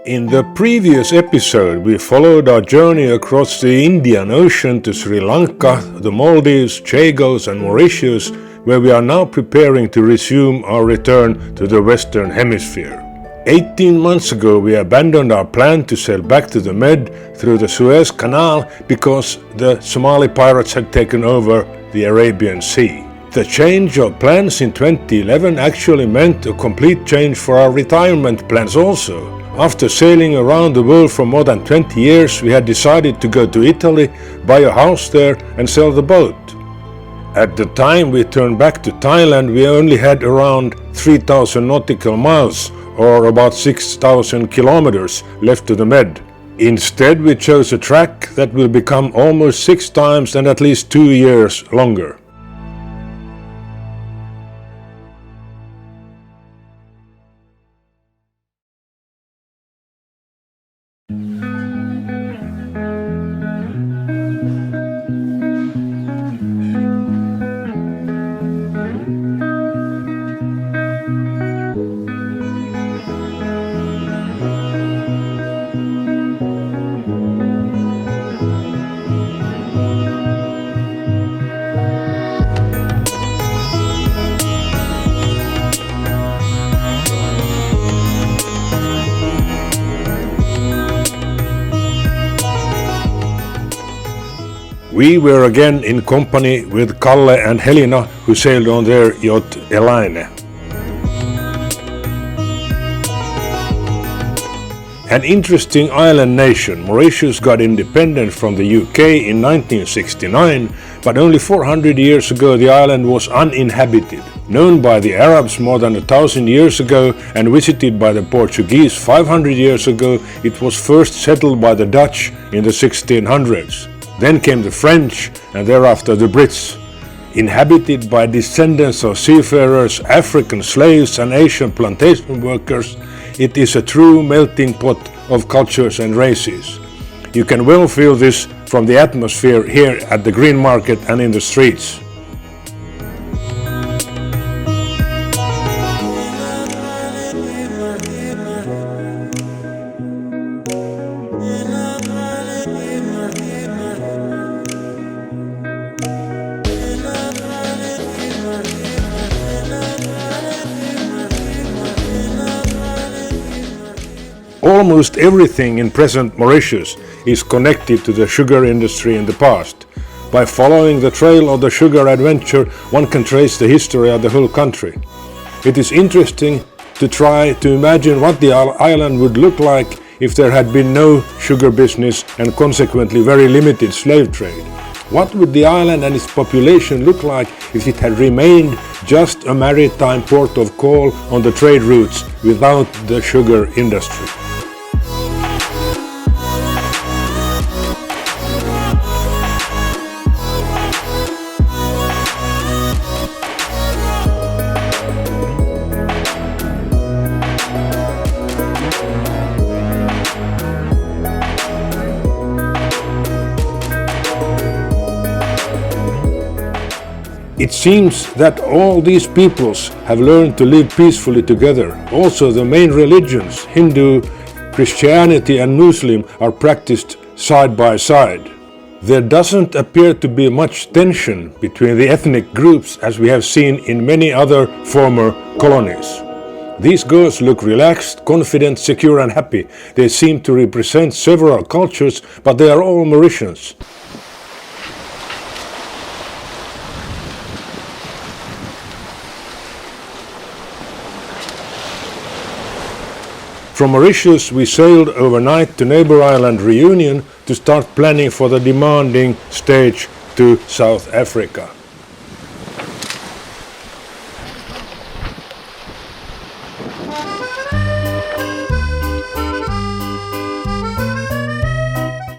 In the previous episode, we followed our journey across the Indian Ocean to Sri Lanka, the Maldives, Chagos and Mauritius, where we are now preparing to resume our return to the Western Hemisphere. 18 months ago, we abandoned our plan to sail back to the Med through the Suez Canal because the Somali pirates had taken over the Arabian Sea. The change of plans in 2011 actually meant a complete change for our retirement plans also. After sailing around the world for more than 20 years, we had decided to go to Italy, buy a house there and sell the boat. At the time we turned back to Thailand, we only had around 3,000 nautical miles, or about 6,000 kilometers left to the Med. Instead, we chose a track that will become almost 6 times and at least 2 years longer. We were again in company with Kalle and Helena, who sailed on their yacht Elaine. An interesting island nation, Mauritius got independent from the UK in 1969, but only 400 years ago the island was uninhabited. Known by the Arabs more than 1,000 years ago and visited by the Portuguese 500 years ago, it was first settled by the Dutch in the 1600s. Then came the French and thereafter the Brits. Inhabited by descendants of seafarers, African slaves and Asian plantation workers, it is a true melting pot of cultures and races. You can well feel this from the atmosphere here at the Green Market and in the streets. Almost everything in present Mauritius is connected to the sugar industry in the past. By following the trail of the sugar adventure, one can trace the history of the whole country. It is interesting to try to imagine what the island would look like if there had been no sugar business and consequently very limited slave trade. What would the island and its population look like if it had remained just a maritime port of call on the trade routes without the sugar industry? It seems that all these peoples have learned to live peacefully together. Also, the main religions, Hindu, Christianity and Muslim, are practiced side by side. There doesn't appear to be much tension between the ethnic groups as we have seen in many other former colonies. These girls look relaxed, confident, secure and happy. They seem to represent several cultures, but they are all Mauritians. From Mauritius we sailed overnight to neighbor island Reunion to start planning for the demanding stage to South Africa.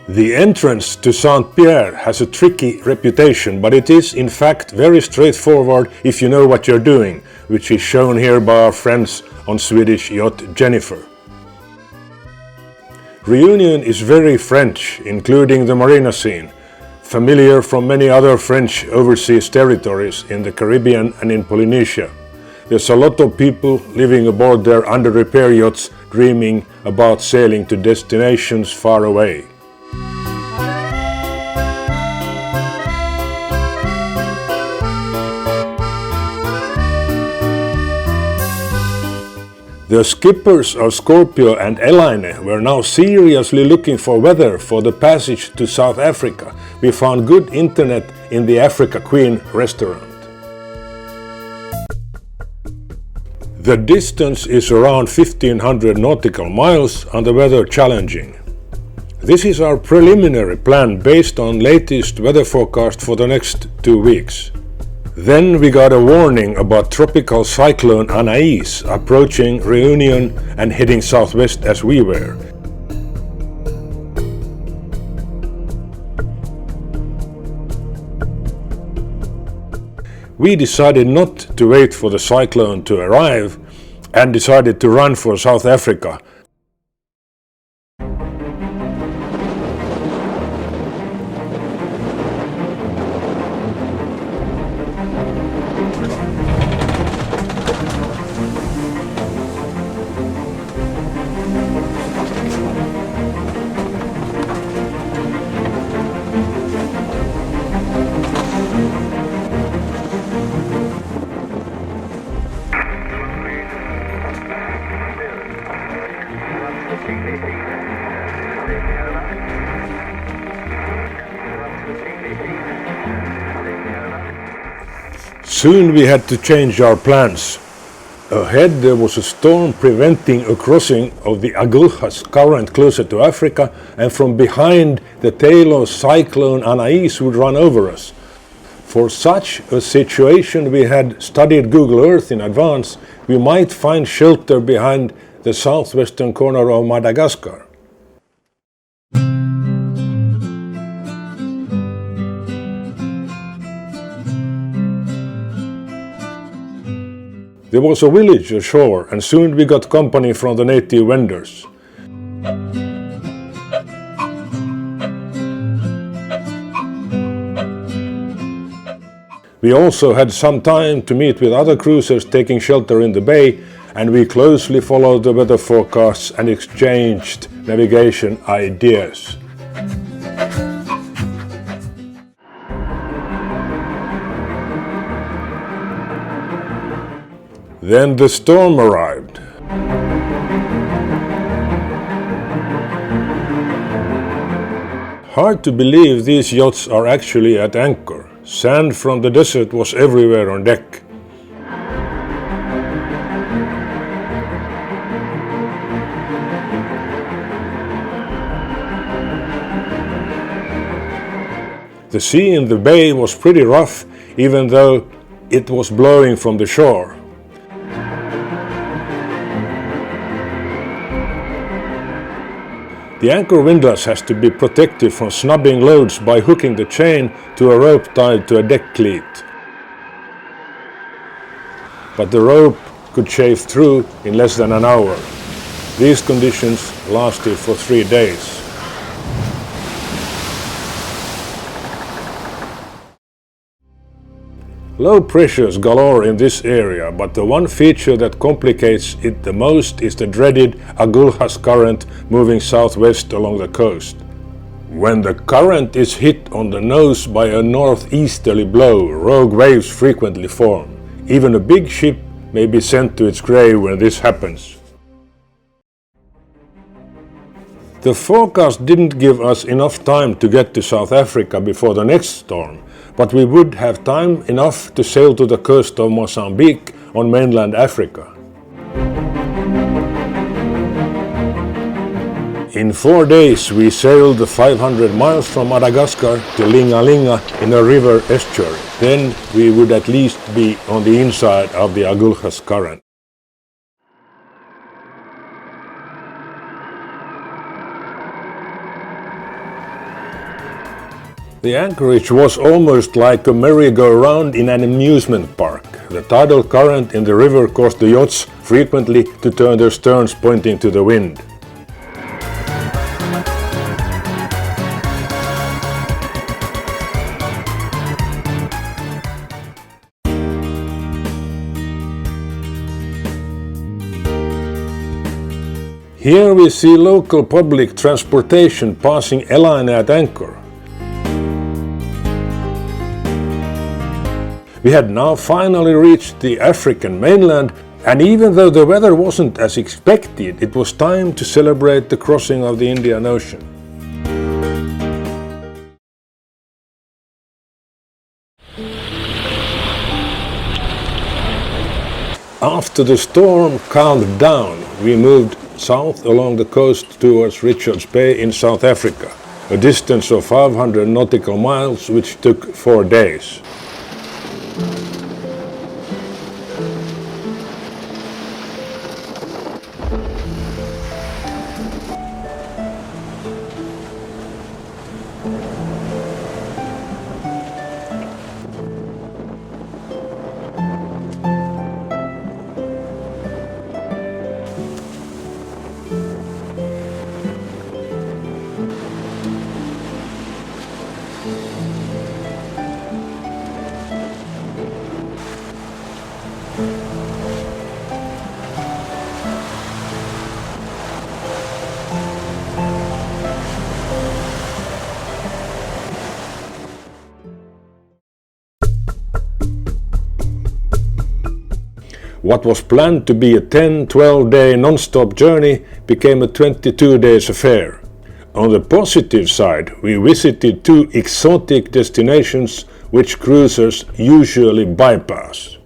The entrance to Saint-Pierre has a tricky reputation, but it is in fact very straightforward if you know what you're doing, which is shown here by our friends on Swedish yacht Jennifer. Reunion is very French, including the marina scene, familiar from many other French overseas territories in the Caribbean and in Polynesia. There's a lot of people living aboard their under-repair yachts dreaming about sailing to destinations far away. The skippers of Scorpio and Elaine were now seriously looking for weather for the passage to South Africa. We found good internet in the Africa Queen restaurant. The distance is around 1500 nautical miles and the weather challenging. This is our preliminary plan based on latest weather forecast for the next 2 weeks. Then we got a warning about tropical cyclone Anais approaching Reunion and heading southwest as we were. We decided not to wait for the cyclone to arrive and decided to run for South Africa. Soon we had to change our plans. Ahead there was a storm preventing a crossing of the Agulhas current closer to Africa, and from behind the tail of cyclone Anais would run over us. For such a situation we had studied Google Earth in advance. We might find shelter behind the southwestern corner of Madagascar. There was a village ashore, and soon we got company from the native vendors. We also had some time to meet with other cruisers taking shelter in the bay, and we closely followed the weather forecasts and exchanged navigation ideas. Then the storm arrived. Hard to believe these yachts are actually at anchor. Sand from the desert was everywhere on deck. The sea in the bay was pretty rough, even though it was blowing from the shore. The anchor windlass has to be protected from snubbing loads by hooking the chain to a rope tied to a deck cleat. But the rope could shave through in less than an hour. These conditions lasted for 3 days. Low pressures galore in this area, but the one feature that complicates it the most is the dreaded Agulhas current moving southwest along the coast. When the current is hit on the nose by a northeasterly blow, rogue waves frequently form. Even a big ship may be sent to its grave when this happens. The forecast didn't give us enough time to get to South Africa before the next storm, but we would have time enough to sail to the coast of Mozambique on mainland Africa. In 4 days we sailed the 500 miles from Madagascar to Lingalinga in a river estuary. Then we would at least be on the inside of the Agulhas current. The anchorage was almost like a merry-go-round in an amusement park. The tidal current in the river caused the yachts frequently to turn their sterns pointing to the wind. Here we see local public transportation passing a line at anchor. We had now finally reached the African mainland, and even though the weather wasn't as expected, it was time to celebrate the crossing of the Indian Ocean. After the storm calmed down, we moved south along the coast towards Richards Bay in South Africa, a distance of 500 nautical miles which took 4 days. What was planned to be a 10-12 day non-stop journey became a 22 days affair. On the positive side, we visited 2 exotic destinations which cruisers usually bypass.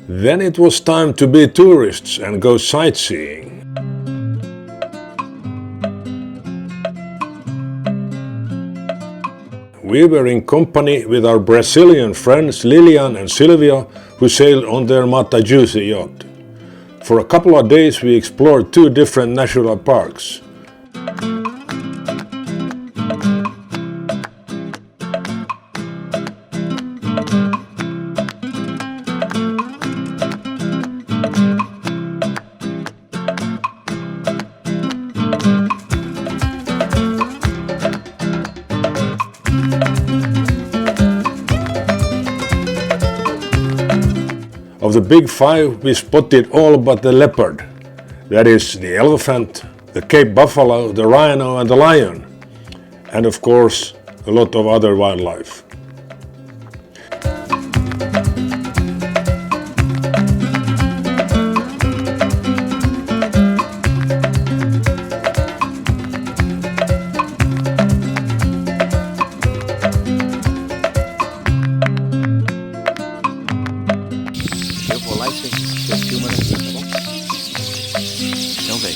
Then it was time to be tourists and go sightseeing. We were in company with our Brazilian friends Lilian and Silvia, who sailed on their Mata Juicy yacht. For a couple of days we explored 2 different national parks. Of the big 5, we spotted all but the leopard, that is the elephant, the Cape buffalo, the rhino and the lion, and of course a lot of other wildlife. Eu vou lá e você filma daqui, tá bom? Então vem.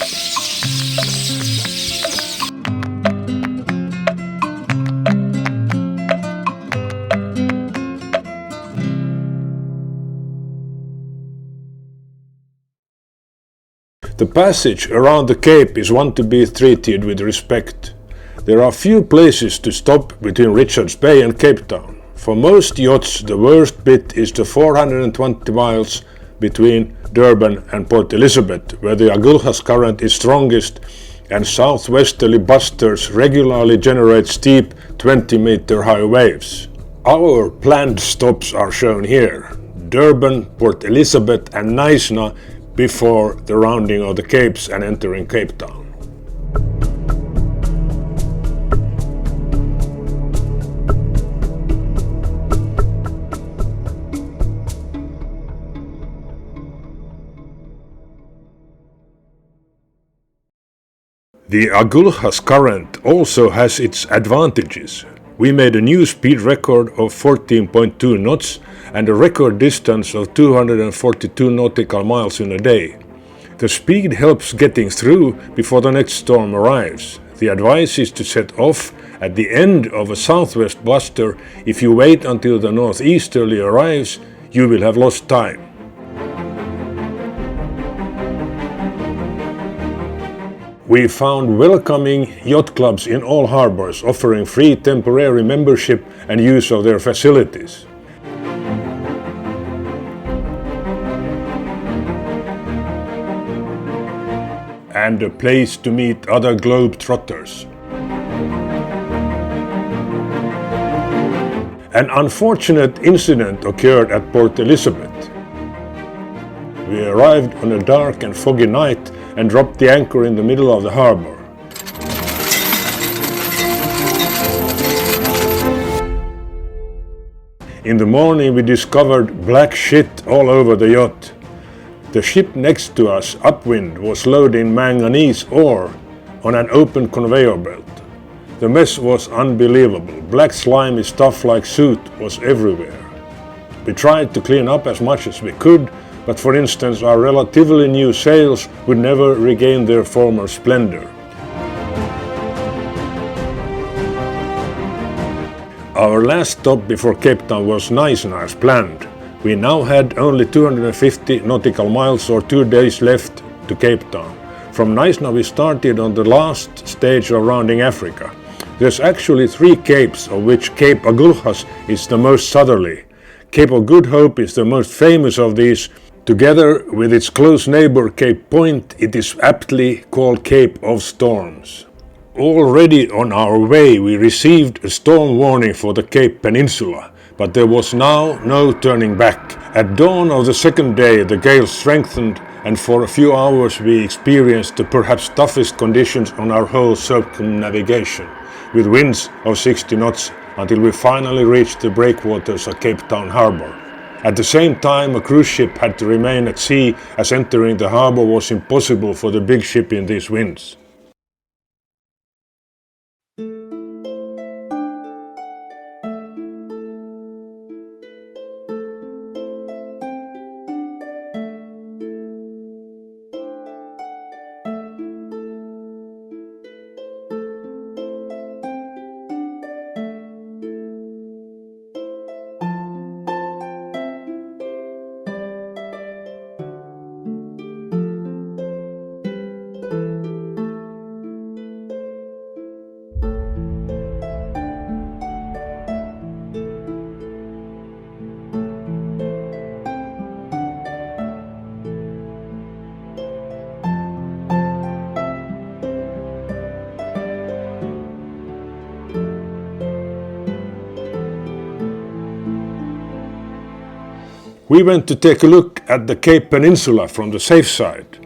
The passage around the Cape is one to be treated with respect. There are few places to stop between Richards Bay and Cape Town. For most yachts, the worst bit is the 420 miles between Durban and Port Elizabeth, where the Agulhas current is strongest and southwesterly busters regularly generate steep 20-meter high waves. Our planned stops are shown here: Durban, Port Elizabeth and Naisna before the rounding of the Capes and entering Cape Town. The Agulhas current also has its advantages. We made a new speed record of 14.2 knots and a record distance of 242 nautical miles in a day. The speed helps getting through before the next storm arrives. The advice is to set off at the end of a southwest buster. If you wait until the northeasterly arrives, you will have lost time. We found welcoming yacht clubs in all harbors, offering free temporary membership and use of their facilities. And a place to meet other globe-trotters. An unfortunate incident occurred at Port Elizabeth. We arrived on a dark and foggy night and dropped the anchor in the middle of the harbor. In the morning we discovered black shit all over the yacht. The ship next to us, upwind, was loading manganese ore on an open conveyor belt. The mess was unbelievable. Black slimy stuff like soot was everywhere. We tried to clean up as much as we could, but for instance our relatively new sails would never regain their former splendor. Our last stop before Cape Town was Naisna as planned. We now had only 250 nautical miles or 2 days left to Cape Town. From Naisna we started on the last stage of rounding Africa. There's actually 3 capes, of which Cape Agulhas is the most southerly. Cape of Good Hope is the most famous of these. Together with its close neighbor Cape Point, it is aptly called Cape of Storms. Already on our way we received a storm warning for the Cape Peninsula, but there was now no turning back. At dawn of the second day the gale strengthened, and for a few hours we experienced the perhaps toughest conditions on our whole circumnavigation, with winds of 60 knots until we finally reached the breakwaters of Cape Town Harbour. At the same time a cruise ship had to remain at sea, as entering the harbour was impossible for the big ship in these winds. We went to take a look at the Cape Peninsula from the safe side.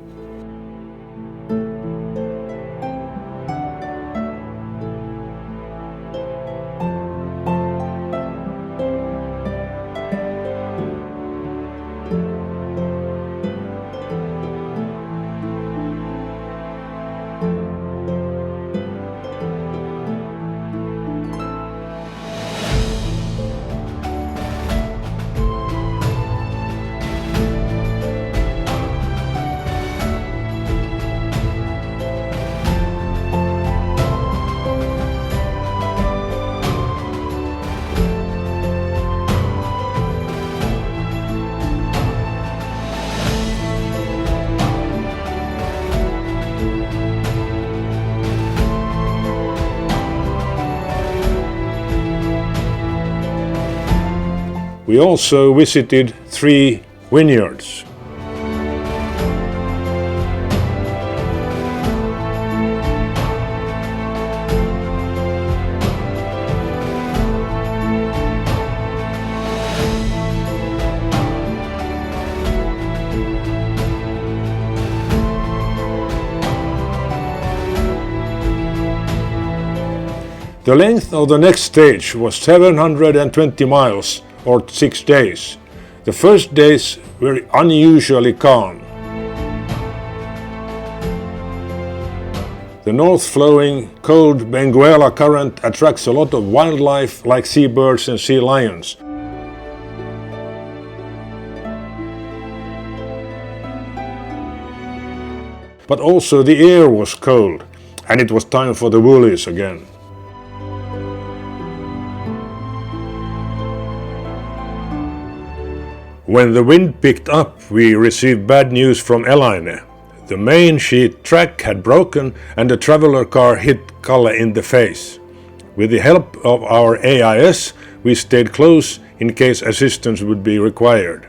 We also visited 3 vineyards. The length of the next stage was 720 miles, or 6 days. The first days were unusually calm. The north-flowing, cold Benguela current attracts a lot of wildlife like seabirds and sea lions. But also the air was cold, and it was time for the woolies again. When the wind picked up, we received bad news from Elaine. The main sheet track had broken and the traveller car hit Kalle in the face. With the help of our AIS, we stayed close in case assistance would be required.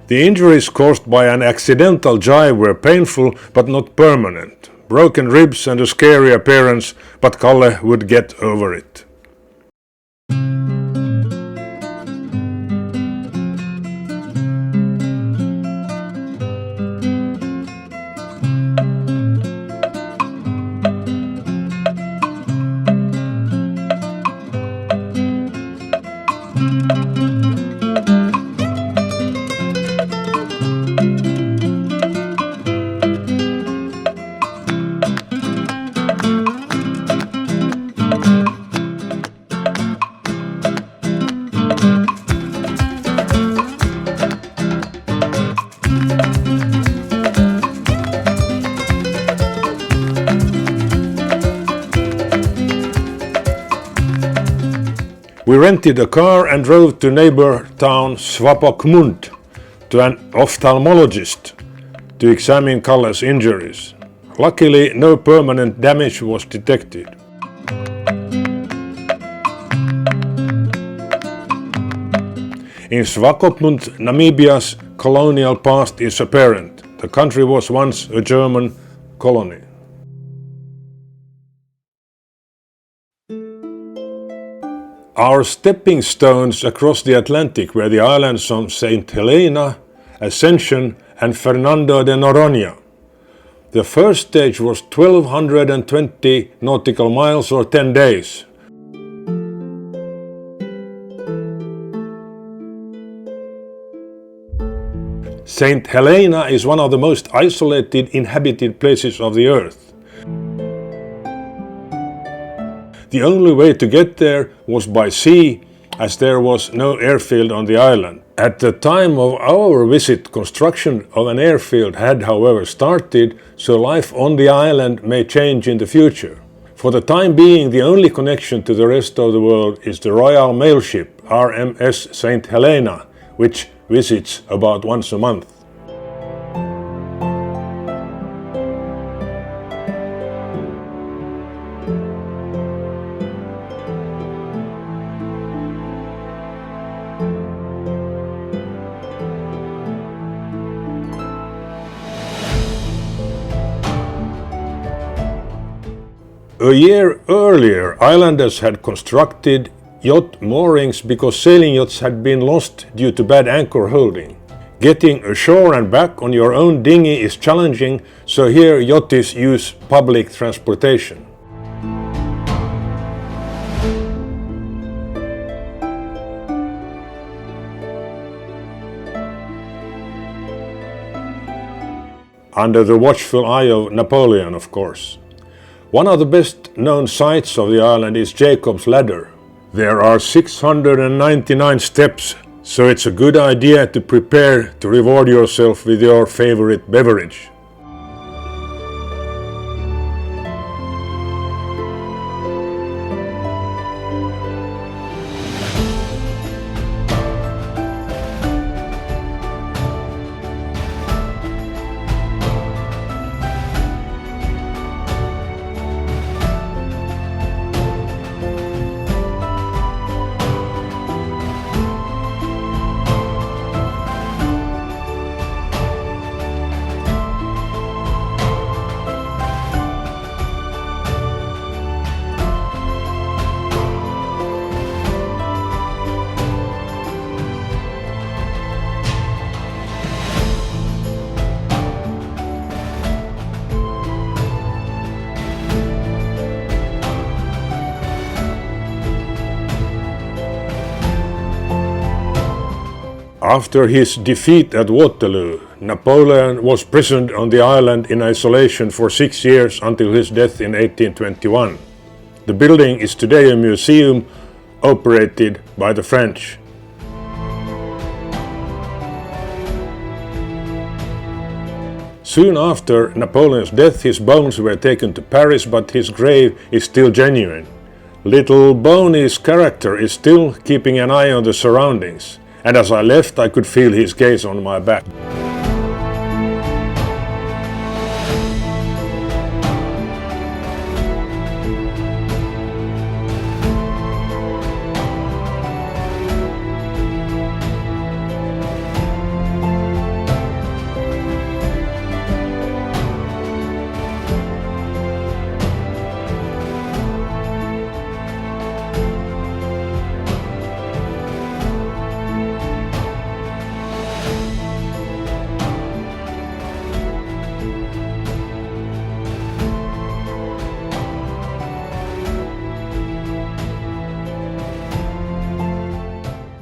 The injuries caused by an accidental jive were painful but not permanent. Broken ribs and a scary appearance, but Kalle would get over it. We rented a car and drove to neighbor town Swapokmund to an ophthalmologist to examine Kalle's injuries. Luckily, no permanent damage was detected. In Swakopmund, Namibia's colonial past is apparent. The country was once a German colony. Our stepping stones across the Atlantic were the islands of St. Helena, Ascension and Fernando de Noronha. The first stage was 1220 nautical miles or 10 days. St. Helena is one of the most isolated inhabited places of the earth. The only way to get there was by sea, as there was no airfield on the island. At the time of our visit, construction of an airfield had however started, so life on the island may change in the future. For the time being, the only connection to the rest of the world is the Royal Mail ship RMS St. Helena, which visits about once a month. A year earlier, islanders had constructed yacht moorings because sailing yachts had been lost due to bad anchor holding. Getting ashore and back on your own dinghy is challenging, so here yachties use public transportation. Under the watchful eye of Napoleon, of course. One of the best known sights of the island is Jacob's Ladder. There are 699 steps, so it's a good idea to prepare to reward yourself with your favorite beverage. After his defeat at Waterloo, Napoleon was prisoned on the island in isolation for 6 years until his death in 1821. The building is today a museum operated by the French. Soon after Napoleon's death, his bones were taken to Paris, but his grave is still genuine. Little Boney's character is still keeping an eye on the surroundings. And as I left, I could feel his gaze on my back.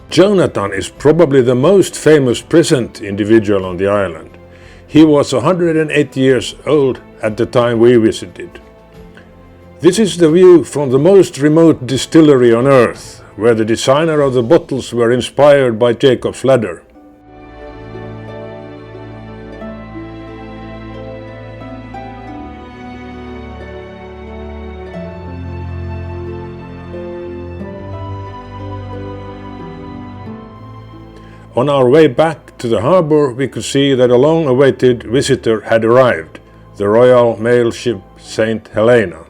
Jonathan is probably the most famous present individual on the island. He was 108 years old at the time we visited. This is the view from the most remote distillery on earth, where the designer of the bottles were inspired by Jacob's ladder. On our way back to the harbour, we could see that a long-awaited visitor had arrived, the Royal Mail ship St. Helena.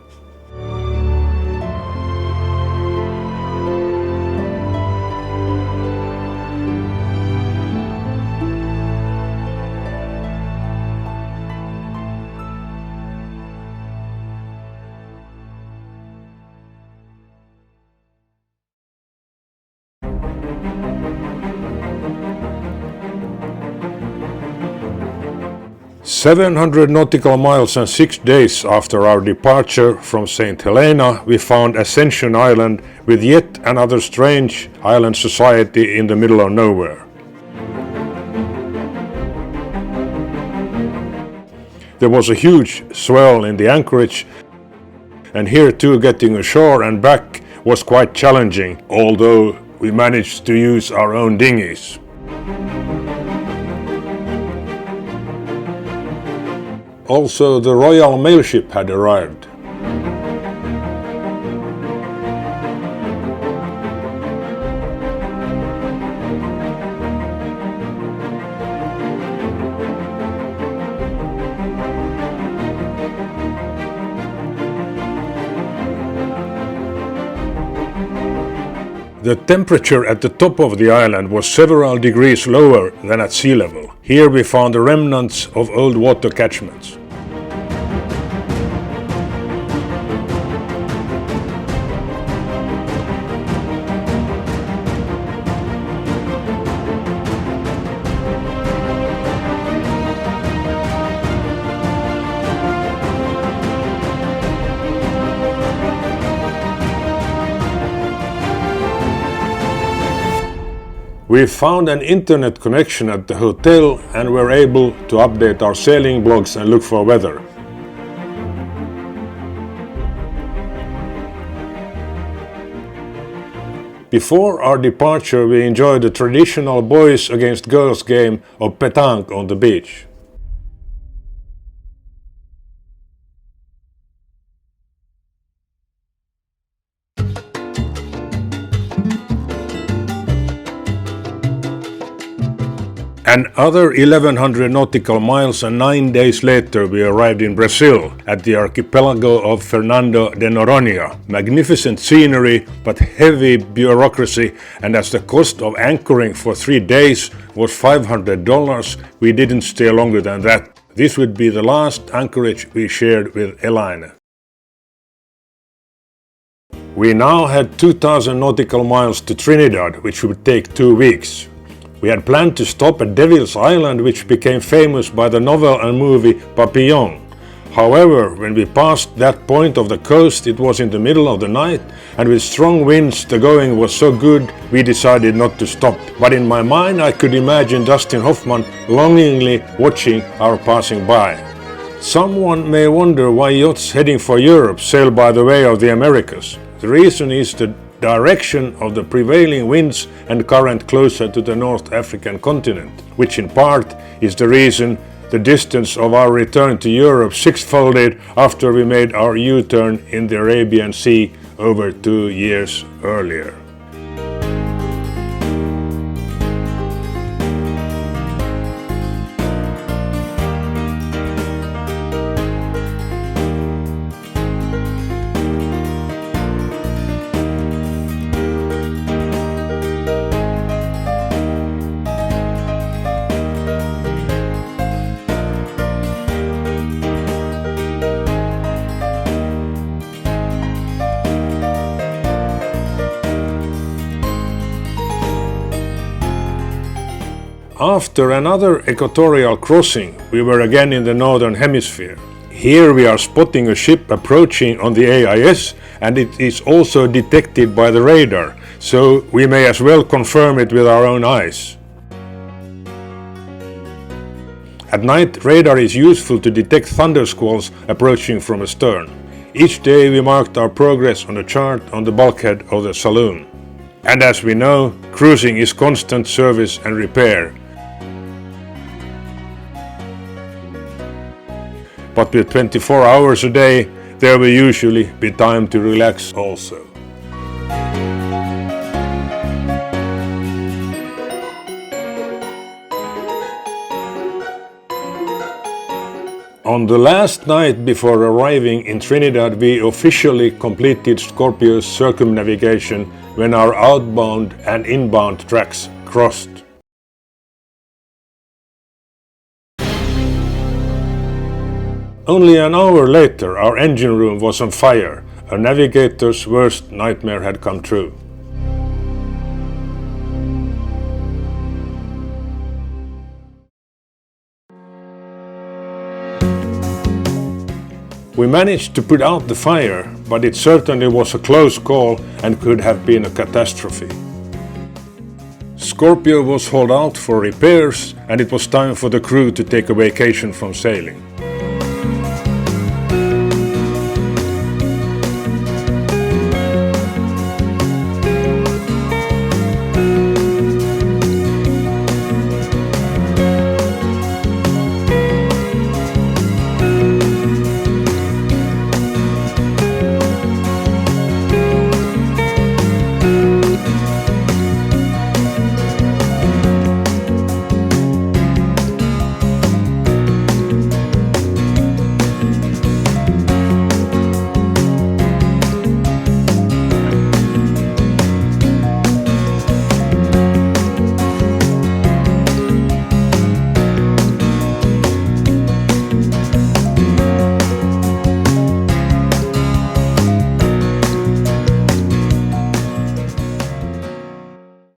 "700 nautical miles and 6 days after our departure from St. Helena, we found Ascension Island with yet another strange island society in the middle of nowhere. There was a huge swell in the anchorage, and here too getting ashore and back was quite challenging, although we managed to use our own dinghies. Also, the Royal Mail ship had arrived. The temperature at the top of the island was several degrees lower than at sea level. Here we found the remnants of old water catchments. We found an internet connection at the hotel and were able to update our sailing blogs and look for weather. Before our departure, we enjoyed the traditional boys against girls game of petanque on the beach. Another 1100 nautical miles and 9 days later we arrived in Brazil at the archipelago of Fernando de Noronha. Magnificent scenery but heavy bureaucracy, and as the cost of anchoring for 3 days was $500, we didn't stay longer than that. This would be the last anchorage we shared with Elaine. We now had 2000 nautical miles to Trinidad, which would take 2 weeks. We had planned to stop at Devil's Island, which became famous by the novel and movie Papillon. However, when we passed that point of the coast, it was in the middle of the night, and with strong winds the going was so good we decided not to stop. But in my mind I could imagine Dustin Hoffman longingly watching our passing by. Someone may wonder why yachts heading for Europe sail by the way of the Americas. The reason is the direction of the prevailing winds and current closer to the North African continent, which in part is the reason the distance of our return to Europe six-folded after we made our U-turn in the Arabian Sea over 2 years earlier. After another equatorial crossing, we were again in the northern hemisphere. Here we are spotting a ship approaching on the AIS, and it is also detected by the radar, so we may as well confirm it with our own eyes. At night, radar is useful to detect thunder squalls approaching from astern. Each day we marked our progress on a chart on the bulkhead of the saloon. And as we know, cruising is constant service and repair. But with 24 hours a day, there will usually be time to relax also. On the last night before arriving in Trinidad, we officially completed Scorpio's circumnavigation when our outbound and inbound tracks crossed. Only an hour later, our engine room was on fire. A navigator's worst nightmare had come true. We managed to put out the fire, but it certainly was a close call and could have been a catastrophe. Scorpio was hauled out for repairs, and it was time for the crew to take a vacation from sailing.